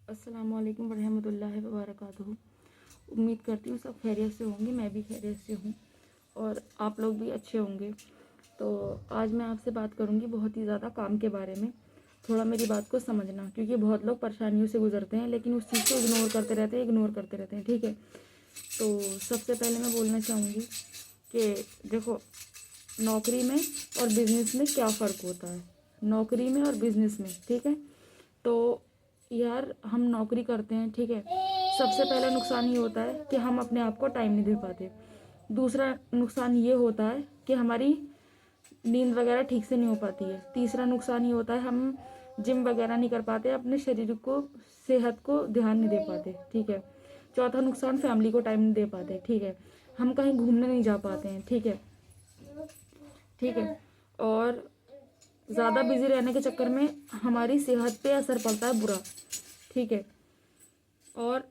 अस्सलामुअलैकुम वरहमतुल्लाहि वबरकातुहू। उम्मीद करती हूँ सब खैरियत से होंगे, मैं भी खैरियत से हूँ और आप लोग भी अच्छे होंगे। तो आज मैं आपसे बात करूँगी बहुत ही ज़्यादा काम के बारे में। थोड़ा मेरी बात को समझना, क्योंकि बहुत लोग परेशानियों से गुजरते हैं लेकिन उस चीज़ को इग्नोर करते रहते हैं, ठीक है। तो सबसे पहले मैं बोलना चाहूँगी कि देखो, नौकरी में और बिज़नेस में क्या फ़र्क होता है। नौकरी में और बिज़नेस में, ठीक है। तो यार, हम नौकरी करते हैं, ठीक है। सबसे पहला नुकसान ये होता है कि हम अपने आप को टाइम नहीं दे पाते। दूसरा नुकसान ये होता है कि हमारी नींद वगैरह ठीक से नहीं हो पाती है। तीसरा नुकसान ये होता है हम जिम वगैरह नहीं कर पाते, अपने शरीर को, सेहत को ध्यान नहीं दे पाते, ठीक है। चौथा नुकसान, फैमिली को टाइम नहीं दे पाते, ठीक है। हम कहीं घूमने नहीं जा पाते हैं, ठीक है, ठीक है। और ज़्यादा बिजी रहने के चक्कर में हमारी सेहत पे असर पड़ता है बुरा, ठीक है। और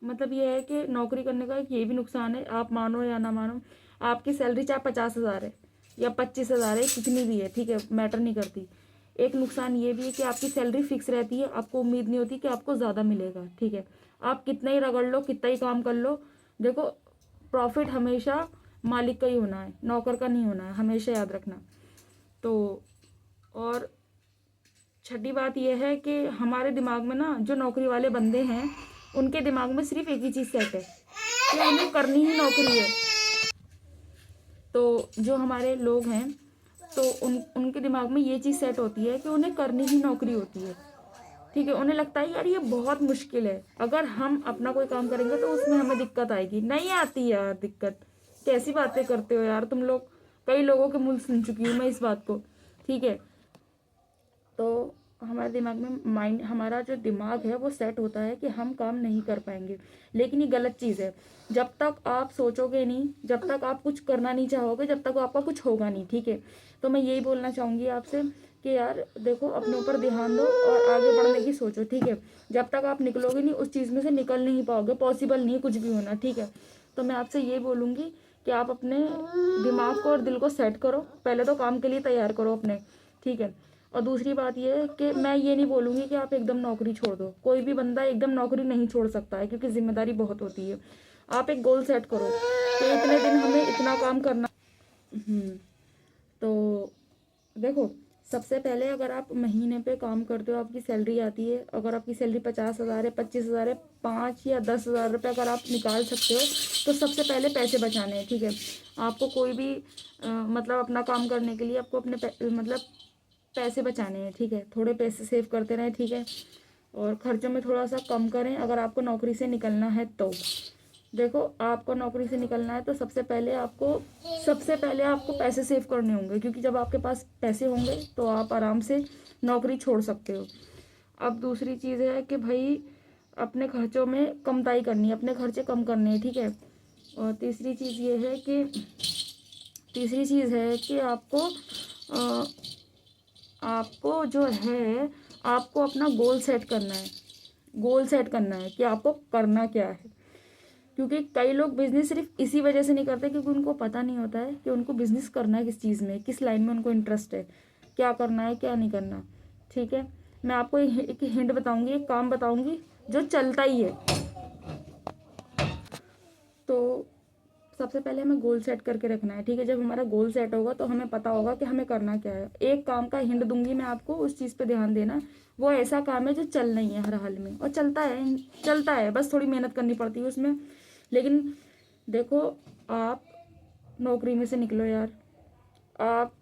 मतलब ये है कि नौकरी करने का एक ये भी नुकसान है, आप मानो या ना मानो, आपकी सैलरी चाहे 50,000 है या 25,000 है, कितनी भी है, ठीक है, मैटर नहीं करती। एक नुकसान ये भी है कि आपकी सैलरी फिक्स रहती है, आपको उम्मीद नहीं होती कि आपको ज़्यादा मिलेगा, ठीक है। आप कितना ही रगड़ लो, कितना ही काम कर लो, देखो, प्रॉफिट हमेशा मालिक का ही होना है, नौकर का नहीं होना है, हमेशा याद रखना। तो और छठी बात यह है कि हमारे दिमाग में ना, जो नौकरी वाले बंदे हैं, उनके दिमाग में सिर्फ एक ही चीज़ सेट है कि उन्हें करनी ही नौकरी है। तो जो हमारे लोग हैं, तो उनके दिमाग में ये चीज़ सेट होती है कि उन्हें करनी ही नौकरी होती है, ठीक है। उन्हें लगता है यार ये बहुत मुश्किल है, अगर हम अपना कोई काम करेंगे तो उसमें हमें दिक्कत आएगी। नहीं आती यार दिक्कत, कैसी बातें करते हो यार तुम लोग। कई लोगों के मुंह सुन चुकी हूँ मैं इस बात को, ठीक है। तो हमारे दिमाग में हमारा जो दिमाग है वो सेट होता है कि हम काम नहीं कर पाएंगे, लेकिन ये गलत चीज़ है। जब तक आप सोचोगे नहीं, जब तक आप कुछ करना नहीं चाहोगे, जब तक आपका कुछ होगा नहीं, ठीक है। तो मैं यही बोलना चाहूँगी आपसे कि यार देखो, अपने ऊपर ध्यान दो और आगे बढ़ने की सोचो, ठीक है। जब तक आप निकलोगे नहीं, उस चीज़ में से निकल नहीं पाओगे, पॉसिबल नहीं कुछ भी होना, ठीक है। तो मैं आपसे ये बोलूँगी कि आप अपने दिमाग को और दिल को सेट करो, पहले तो काम के लिए तैयार करो अपने, ठीक है। और दूसरी बात ये है कि मैं ये नहीं बोलूँगी कि आप एकदम नौकरी छोड़ दो। कोई भी बंदा एकदम नौकरी नहीं छोड़ सकता है, क्योंकि जिम्मेदारी बहुत होती है। आप एक गोल सेट करो कि इतने दिन हमें इतना काम करना। तो देखो, सबसे पहले अगर आप महीने पे काम करते हो, आपकी सैलरी आती है, अगर आपकी सैलरी 50,000 है, 25,000 है, 5 या 10,000 रुपये अगर आप निकाल सकते हो, तो सबसे पहले पैसे बचाने हैं, ठीक है। आपको कोई भी मतलब अपना काम करने के लिए आपको अपने मतलब पैसे बचाने हैं, ठीक है। थोड़े पैसे सेव करते रहें, ठीक है। और खर्चों में थोड़ा सा कम करें अगर आपको नौकरी से निकलना है तो। देखो, आपको नौकरी से निकलना है तो सबसे पहले आपको पैसे सेव करने होंगे, क्योंकि जब आपके पास पैसे होंगे तो आप आराम से नौकरी छोड़ सकते हो। अब दूसरी चीज़ है कि भाई, अपने खर्चों में कमताई करनी है, अपने खर्चे कम करने हैं, ठीक है। और तीसरी चीज़ है कि आपको जो है, आपको अपना गोल सेट करना है। गोल सेट करना है कि आपको करना क्या है, क्योंकि कई लोग बिजनेस सिर्फ इसी वजह से नहीं करते क्योंकि उनको पता नहीं होता है कि उनको बिजनेस करना है किस चीज़ में, किस लाइन में उनको इंटरेस्ट है, क्या करना है क्या नहीं करना, ठीक है। मैं आपको एक हिंट बताऊंगी, एक काम बताऊंगी जो चलता ही है। तो सबसे पहले हमें गोल सेट करके रखना है, ठीक है। जब हमारा गोल सेट होगा तो हमें पता होगा कि हमें करना क्या है। एक काम का हिंट दूंगी मैं आपको, उस चीज़ पे ध्यान देना। वो ऐसा काम है जो चलना ही है हर हाल में, और चलता है, बस थोड़ी मेहनत करनी पड़ती है उसमें। लेकिन देखो, आप नौकरी में से निकलो यार। आप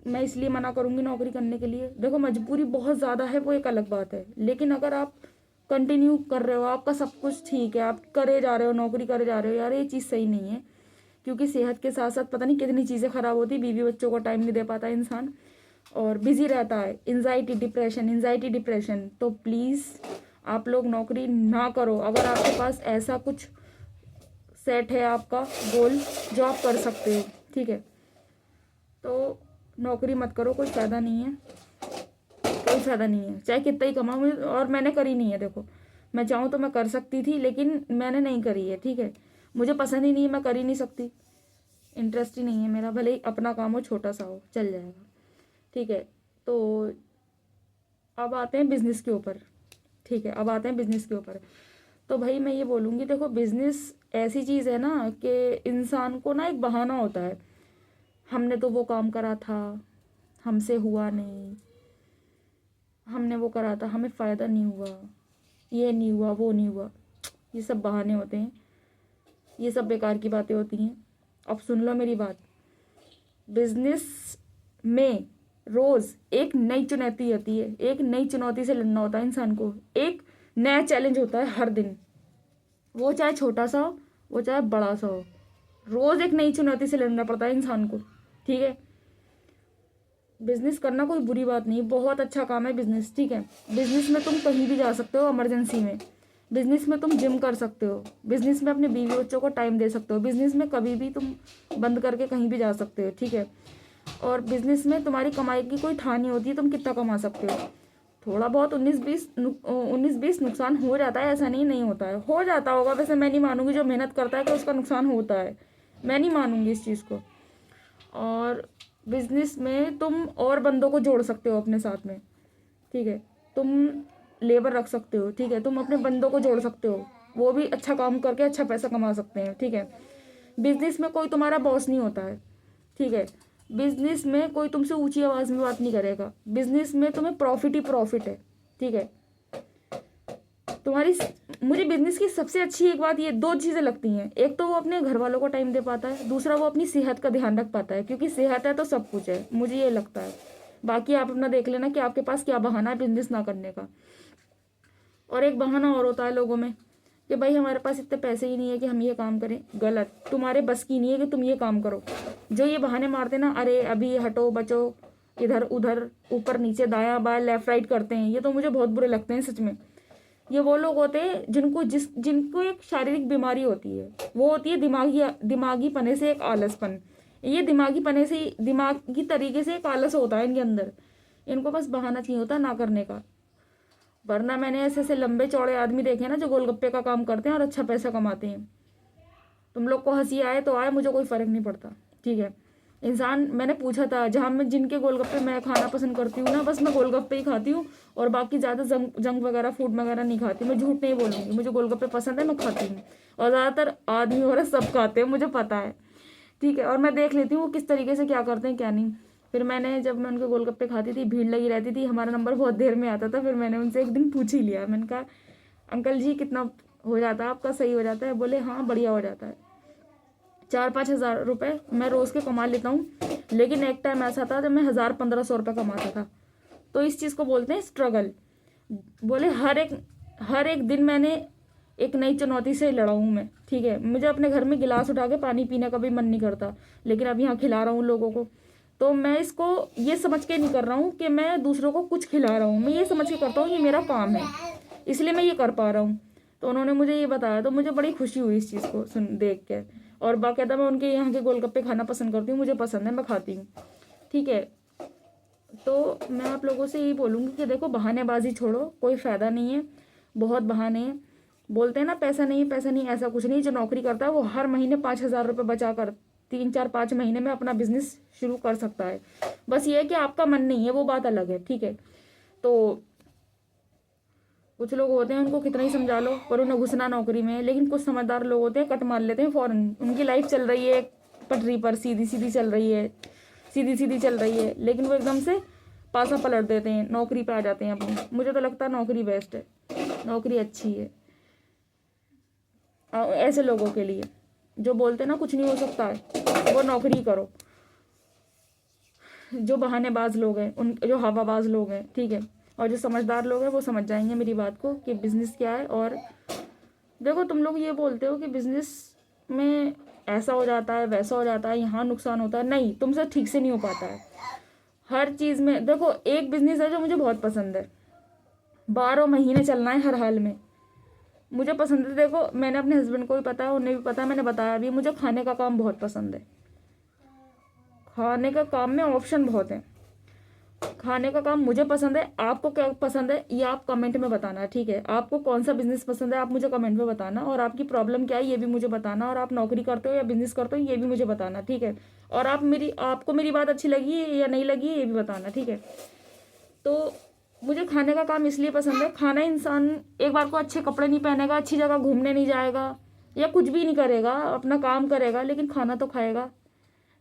मैं इसलिए मना करूँगी नौकरी करने के लिए, देखो, मजबूरी बहुत ज़्यादा है, वो एक अलग बात है। लेकिन अगर आप कंटिन्यू कर रहे हो, आपका सब कुछ ठीक है, आप करे जा रहे हो, नौकरी करे जा रहे हो, यार ये चीज़ सही नहीं है। क्योंकि सेहत के साथ साथ पता नहीं कितनी चीज़ें ख़राब होती, बीवी बच्चों को टाइम नहीं दे पाता इंसान, और बिजी रहता है, एंजाइटी डिप्रेशन। तो प्लीज़ आप लोग नौकरी ना करो। अगर आपके पास ऐसा कुछ सेट है, आपका गोल जो आप कर सकते हो, ठीक है, तो नौकरी मत करो। कोई फ़ायदा नहीं है, कोई फ़ायदा नहीं है, चाहे कितना ही कमाओ। और मैंने करी नहीं है, देखो, मैं चाहूँ तो मैं कर सकती थी, लेकिन मैंने नहीं करी है, ठीक है। मुझे पसंद ही नहीं है, मैं कर ही नहीं सकती, इंटरेस्ट ही नहीं है मेरा, भले ही अपना काम हो, छोटा सा हो, चल जाएगा, ठीक है। तो अब आते हैं बिजनेस के ऊपर, ठीक है, अब आते हैं बिजनेस के ऊपर। तो भाई मैं ये बोलूँगी, देखो बिजनेस ऐसी चीज़ है ना कि इंसान को ना एक बहाना होता है, हमने तो वो काम करा था, हमसे हुआ नहीं, हमने वो करा था, हमें फ़ायदा नहीं हुआ, ये नहीं हुआ, वो नहीं हुआ। ये सब बहाने होते हैं, ये सब बेकार की बातें होती हैं। अब सुन लो मेरी बात, बिजनेस में रोज़ एक नई चुनौती आती है, एक नई चुनौती से लड़ना होता है इंसान को, एक नया चैलेंज होता है हर दिन, वो चाहे छोटा सा हो, वो चाहे बड़ा सा हो, रोज़ एक नई चुनौती से लड़ना पड़ता है इंसान को, ठीक है। बिजनेस करना कोई बुरी बात नहीं, बहुत अच्छा काम है बिजनेस, ठीक है। बिजनेस में तुम कहीं भी जा सकते हो इमरजेंसी में, बिजनेस में तुम जिम कर सकते हो, बिजनेस में अपने बीवी बच्चों को टाइम दे सकते हो, बिजनेस में कभी भी तुम बंद करके कहीं भी जा सकते हो, ठीक है। और बिजनेस में तुम्हारी कमाई की कोई ठान नहीं होती है, तुम कितना कमा सकते हो। थोड़ा बहुत 19-20 नुकसान हो जाता है, ऐसा नहीं होता है, हो जाता होगा, वैसे मैं नहीं मानूंगी जो मेहनत करता है कि उसका नुकसान होता है, मैं नहीं मानूंगी इस चीज़ को। और बिजनेस में तुम और बंदों को जोड़ सकते हो अपने साथ में, ठीक है। तुम लेबर रख सकते हो, ठीक है, तुम अपने बंदों को जोड़ सकते हो, वो भी अच्छा काम करके अच्छा पैसा कमा सकते हैं, ठीक है। बिजनेस में कोई तुम्हारा बॉस नहीं होता है, ठीक है। बिजनेस में कोई तुमसे ऊंची आवाज़ में बात नहीं करेगा, बिजनेस में तुम्हें प्रॉफिट ही प्रॉफिट है, ठीक है। तुम्हारी मुझे बिजनेस की सबसे अच्छी एक बात ये दो चीज़ें लगती हैं, एक तो वो अपने घर वालों को टाइम दे पाता है, दूसरा वो अपनी सेहत का ध्यान रख पाता है, क्योंकि सेहत है तो सब कुछ है, मुझे ये लगता है। बाकी आप अपना देख लेना कि आपके पास क्या बहाना है बिजनेस ना करने का। और एक बहाना और होता है लोगों में कि भाई हमारे पास इतने पैसे ही नहीं है कि हम ये काम करें, गलत, तुम्हारे बस की नहीं है कि तुम ये काम करो। जो ये बहाने मारते ना, अरे अभी हटो बचो, इधर उधर ऊपर नीचे दायां बायां लेफ्ट राइट करते हैं, ये तो मुझे बहुत बुरे लगते हैं सच में। ये वो लोग होते हैं जिनको एक शारीरिक बीमारी होती है, वो होती है दिमागी पने से एक आलसपन। ये दिमागी पने से, दिमागी तरीके से एक आलस होता है इनके अंदर, इनको बस बहाना चाहिए होता ना करने का। वरना मैंने ऐसे ऐसे लंबे चौड़े आदमी देखे हैं ना जो गोलगप्पे का काम करते हैं और अच्छा पैसा कमाते हैं। तुम लोग को हंसी आए तो आए, मुझे कोई फर्क नहीं पड़ता, ठीक है। इंसान, मैंने पूछा था जहाँ मैं जिनके गोलगप्पे मैं खाना पसंद करती हूँ ना, बस मैं गोलगप्पे ही खाती हूँ और बाकी ज़्यादा जंक वगैरह फूड वगैरह नहीं खाती, मैं झूठ नहीं बोलूँगी, मुझे गोलगप्पे पसंद है, मैं खाती हूँ। और ज़्यादातर आदमी वगैरह सब खाते हैं, मुझे पता है, ठीक है। और मैं देख लेती हूँ वो किस तरीके से क्या करते हैं क्या नहीं। फिर मैंने, जब मैं उनके गोलगप्पे खाती थी, भीड़ लगी रहती थी, हमारा नंबर बहुत देर में आता था, फिर मैंने उनसे एक दिन पूछ ही लिया, मैंने कहा अंकल जी कितना हो जाता है आपका, सही हो जाता है? बोले हाँ बढ़िया हो जाता है। 4-5 हज़ार रुपये मैं रोज़ के कमा लेता हूँ, लेकिन एक टाइम ऐसा था जब मैं 1000-1500 रुपये कमाता था। तो इस चीज़ को बोलते हैं स्ट्रगल। बोले हर एक दिन मैंने एक नई चुनौती से लड़ा हूँ मैं, ठीक है। मुझे अपने घर में गिलास उठा के पानी पीने का भी मन नहीं करता, लेकिन अब यहाँ खिला रहा हूँ लोगों को, तो मैं इसको ये समझ के नहीं कर रहा हूँ कि मैं दूसरों को कुछ खिला रहा हूँ, मैं ये समझ के करता हूँ ये मेरा काम है, इसलिए मैं ये कर पा रहा हूँ। तो उन्होंने मुझे ये बताया तो मुझे बड़ी खुशी हुई इस चीज़ को सुन देख के। और बाकायदा मैं उनके यहाँ के गोलगप्पे खाना पसंद करती हूँ, मुझे पसंद है, मैं खाती हूँ, ठीक है। तो मैं आप लोगों से यही बोलूँगी कि देखो बहानेबाजी छोड़ो, कोई फ़ायदा नहीं है, बहुत बहाने हैं। बोलते हैं ना पैसा नहीं पैसा नहीं, ऐसा कुछ नहीं। जो नौकरी करता है वो हर महीने 5,000 रुपये बचा कर 3-4-5 महीने में अपना बिजनेस शुरू कर सकता है। बस ये है कि आपका मन नहीं है, वो बात अलग है, ठीक है। तो कुछ लोग होते हैं उनको कितना ही समझा लो पर उन्हें घुसना नौकरी में, लेकिन कुछ समझदार लोग होते हैं कट मार लेते हैं फ़ौरन। उनकी लाइफ चल रही है पटरी पर, सीधी सीधी चल रही है, सीधी सीधी चल रही है, लेकिन वो एकदम से पासा पलट देते हैं, नौकरी पे आ जाते हैं अपनी। मुझे तो लगता है नौकरी बेस्ट है, नौकरी अच्छी है ऐसे लोगों के लिए जो बोलते हैं ना कुछ नहीं हो सकता है, वो नौकरी करो। जो बहानेबाज लोग हैं, उन जो हवाबाज लोग हैं, ठीक है, और जो समझदार लोग हैं वो समझ जाएंगे मेरी बात को कि बिज़नेस क्या है। और देखो तुम लोग ये बोलते हो कि बिज़नेस में ऐसा हो जाता है, वैसा हो जाता है, यहाँ नुकसान होता है, नहीं, तुमसे ठीक से नहीं हो पाता है हर चीज़ में। देखो एक बिज़नेस है जो मुझे बहुत पसंद है, 12 महीने चलना है हर हाल में, मुझे पसंद है। देखो मैंने अपने हस्बैंड को भी पता है, उन्हें भी पता है, मैंने बताया भी, मुझे खाने का काम बहुत पसंद है। खाने का काम में ऑप्शन बहुत है, खाने का काम मुझे पसंद है। आपको क्या पसंद है ये आप कमेंट में बताना, ठीक है। आपको कौन सा बिजनेस पसंद है आप मुझे कमेंट में बताना, और आपकी प्रॉब्लम क्या है ये भी मुझे बताना, और आप नौकरी करते हो या बिजनेस करते हो ये भी मुझे बताना, ठीक है। और आपको मेरी बात अच्छी लगी या नहीं लगी ये भी बताना, ठीक है। तो मुझे खाने का काम इसलिए पसंद है, खाना इंसान एक बार को अच्छे कपड़े नहीं पहनेगा, अच्छी जगह घूमने नहीं जाएगा या कुछ भी नहीं करेगा, अपना काम करेगा, लेकिन खाना तो खाएगा।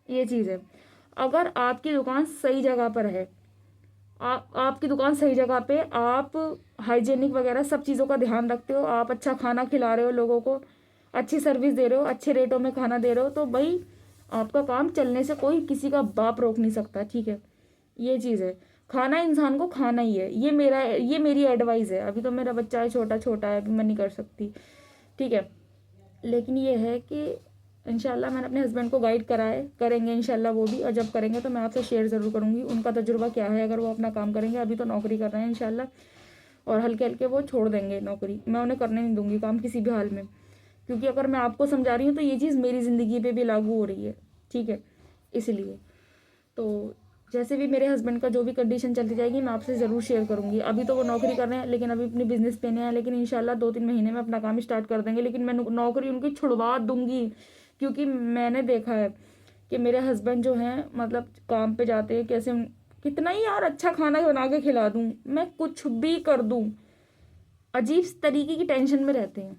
ये चीज़ है। अगर आपकी दुकान सही जगह पर है, आपकी दुकान सही जगह पे, आप हाइजेनिक वगैरह सब चीज़ों का ध्यान रखते हो, आप अच्छा खाना खिला रहे हो लोगों को, अच्छी सर्विस दे रहे हो, अच्छे रेटों में खाना दे रहे हो, तो भाई आपका काम चलने से कोई किसी का बाप रोक नहीं सकता। ठीक है, ये चीज़ है। खाना इंसान को खाना ही है, ये मेरी एडवाइस है। अभी तो मेरा बच्चा है, छोटा छोटा है, अभी मैं नहीं कर सकती। ठीक है, लेकिन ये है कि इंशाल्लाह मैंने अपने हस्बैंड को गाइड करा है, करेंगे इंशाल्लाह वो भी, और जब करेंगे तो मैं आपसे शेयर ज़रूर करूँगी उनका तजुर्बा क्या है अगर वो अपना काम करेंगे। अभी तो नौकरी कर रहे हैं इंशाल्लाह, और हल्के हल्के वो छोड़ देंगे नौकरी, मैं उन्हें करने नहीं दूँगी काम किसी भी हाल में, क्योंकि अगर मैं आपको समझा रही हूँ तो ये चीज़ मेरी ज़िंदगी पर भी लागू हो रही है। ठीक है, इसलिए तो जैसे भी मेरे हस्बैंड का जो भी कंडीशन चलती जाएगी मैं आपसे ज़रूर शेयर करूँगी। अभी तो वो नौकरी कर रहे हैं, लेकिन अभी अपने बिजनेस पे नहीं है, लेकिन इंशाल्लाह 2-3 महीने में अपना काम स्टार्ट कर देंगे। लेकिन मैं नौकरी उनकी छुड़वा दूँगी, क्योंकि मैंने देखा है कि मेरे हस्बैंड जो हैं मतलब काम पे जाते हैं, कैसे कितना ही यार अच्छा खाना बना के खिला दूँ, मैं कुछ भी कर दूँ, अजीब तरीके की टेंशन में रहते हैं।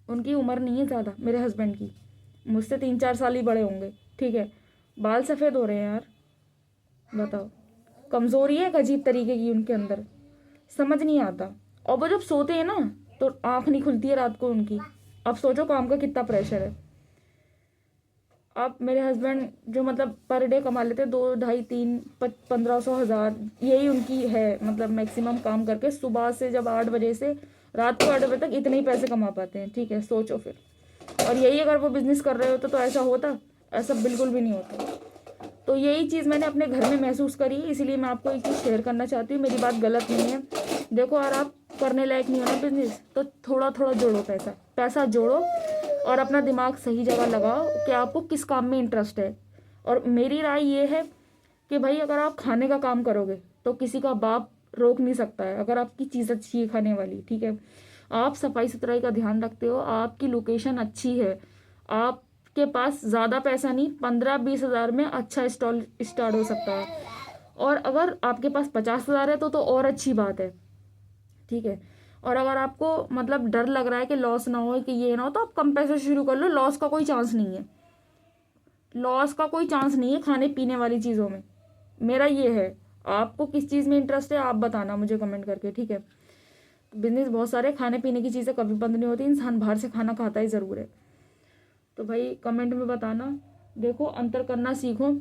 उनकी उम्र नहीं है ज़्यादा, मेरे हस्बैंड की मुझसे 3-4 साल ही बड़े होंगे। ठीक है, बाल सफ़ेद हो रहे हैं यार, बताओ, कमज़ोरी है एक अजीब तरीके की उनके अंदर, समझ नहीं आता। और वो जब सोते हैं ना तो आँख नहीं खुलती है रात को उनकी। अब सोचो काम का कितना प्रेशर है। अब मेरे हस्बैंड जो मतलब पर डे कमा लेते हैं 2, 2.5, 3, 1500, 1000, यही उनकी है मतलब मैक्सिमम काम करके, सुबह से जब 8 बजे से रात को 8 बजे तक इतने ही पैसे कमा पाते हैं। ठीक है, सोचो फिर। और यही अगर वो बिज़नेस कर रहे होते तो ऐसा होता? ऐसा बिल्कुल भी नहीं होता। तो यही चीज़ मैंने अपने घर में महसूस करी, इसीलिए मैं आपको एक चीज़ शेयर करना चाहती हूँ। मेरी बात गलत नहीं है। देखो, अगर आप करने लायक नहीं हो ना बिजनेस, तो थोड़ा थोड़ा जोड़ो, पैसा जोड़ो और अपना दिमाग सही जगह लगाओ कि आपको किस काम में इंटरेस्ट है। और मेरी राय ये है कि भाई अगर आप खाने का काम करोगे तो किसी का बाप रोक नहीं सकता है, अगर आपकी चीज़ अच्छी है खाने वाली। ठीक है, आप सफाई सुथराई का ध्यान रखते हो, आपकी लोकेशन अच्छी है, आपके पास ज़्यादा पैसा नहीं, 15-20 हज़ार में अच्छा स्टॉल स्टार्ट हो सकता है। और अगर आपके पास 50 हज़ार है तो और अच्छी बात है। ठीक है, और अगर आपको मतलब डर लग रहा है कि लॉस ना हो, कि ये ना हो, तो आप कम पैसे शुरू कर लो। लॉस का कोई चांस नहीं है, लॉस का कोई चांस नहीं है खाने पीने वाली चीज़ों में। मेरा ये है, आपको किस चीज़ में इंटरेस्ट है आप बताना मुझे कमेंट करके। ठीक है, बिजनेस बहुत सारे, खाने पीने की चीज़ें कभी बंद नहीं होती, इंसान बाहर से खाना खाता ही ज़रूर है। तो भाई कमेंट में बताना। देखो, अंतर करना सीखो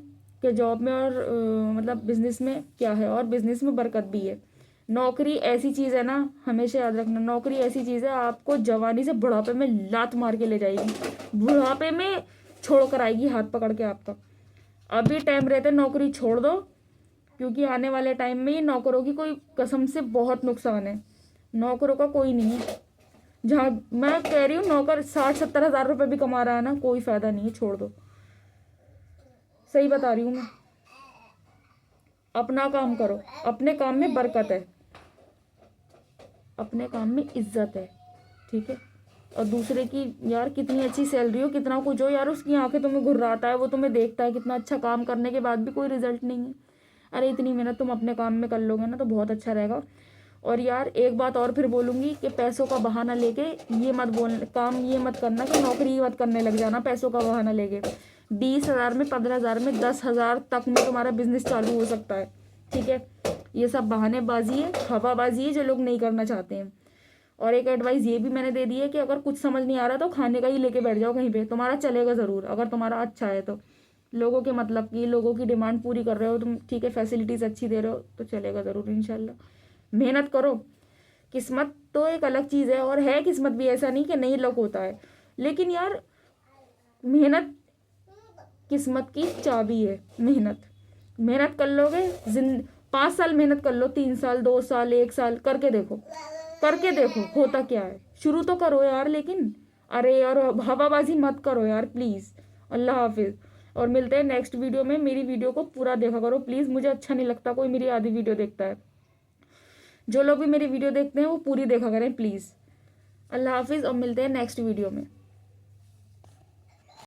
कि जॉब में और मतलब बिजनेस में क्या है, और बिजनेस में बरकत भी है। नौकरी ऐसी चीज़ है ना, हमेशा याद रखना, नौकरी ऐसी चीज़ है आपको जवानी से बुढ़ापे में लात मार के ले जाएगी, बुढ़ापे में छोड़ कर आएगी हाथ पकड़ के आपका। अभी टाइम रहते नौकरी छोड़ दो, क्योंकि आने वाले टाइम में ये नौकरों की कोई कसम से बहुत नुकसान है। नौकरों का कोई नहीं है। जहाँ मैं कह रही हूँ नौकर 60-70 हज़ार रुपये भी कमा रहा है ना, कोई फायदा नहीं है, छोड़ दो। सही बता रही हूँ मैं। अपना काम करो, अपने काम में बरकत है, अपने काम में इज्जत है। ठीक है, और दूसरे की यार कितनी अच्छी सैलरी हो, कितना कुछ हो, यार उसकी आंखें तुम्हें घुर्राता है, वो तुम्हें देखता है कितना अच्छा काम करने के बाद भी कोई रिजल्ट नहीं है। अरे इतनी मेहनत तुम अपने काम में कर लोगे ना तो बहुत अच्छा रहेगा। और यार एक बात और फिर बोलूँगी कि पैसों का बहाना लेके ये मत ये मत करना कि नौकरी मत करने लग जाना पैसों का बहाना लेके। 20 हज़ार में, 15 हज़ार में, 10 हज़ार तक में तुम्हारा बिजनेस चालू हो सकता है। ठीक है, ये सब बहानेबाजी है, हवाबाजी है जो लोग नहीं करना चाहते हैं। और एक एडवाइस ये भी मैंने दे दी है कि अगर कुछ समझ नहीं आ रहा तो खाने का ही लेके बैठ जाओ कहीं पे, तुम्हारा चलेगा ज़रूर अगर तुम्हारा अच्छा है तो। लोगों के मतलब की, लोगों की डिमांड पूरी कर रहे हो तुम, ठीक है, फैसिलिटीज़ अच्छी दे रहे हो तो चलेगा ज़रूर इंशाल्लाह। मेहनत करो। किस्मत तो एक अलग चीज़ है, और है किस्मत भी, ऐसा नहीं कि नहीं लक होता है, लेकिन यार मेहनत किस्मत की चाबी है। मेहनत कर लोगे, 5 साल मेहनत कर लो, 3 साल, 2 साल, 1 साल करके देखो होता क्या है। शुरू तो करो यार, लेकिन अरे यार हवाबाजी मत करो यार प्लीज़। अल्लाह हाफिज़, और मिलते हैं नेक्स्ट वीडियो में। मेरी वीडियो को पूरा देखा करो प्लीज़, मुझे अच्छा नहीं लगता कोई मेरी आधी वीडियो देखता है। जो लोग भी मेरी वीडियो देखते हैं वो पूरी देखा करें प्लीज़। अल्लाह हाफिज़, और मिलते हैं नेक्स्ट वीडियो में।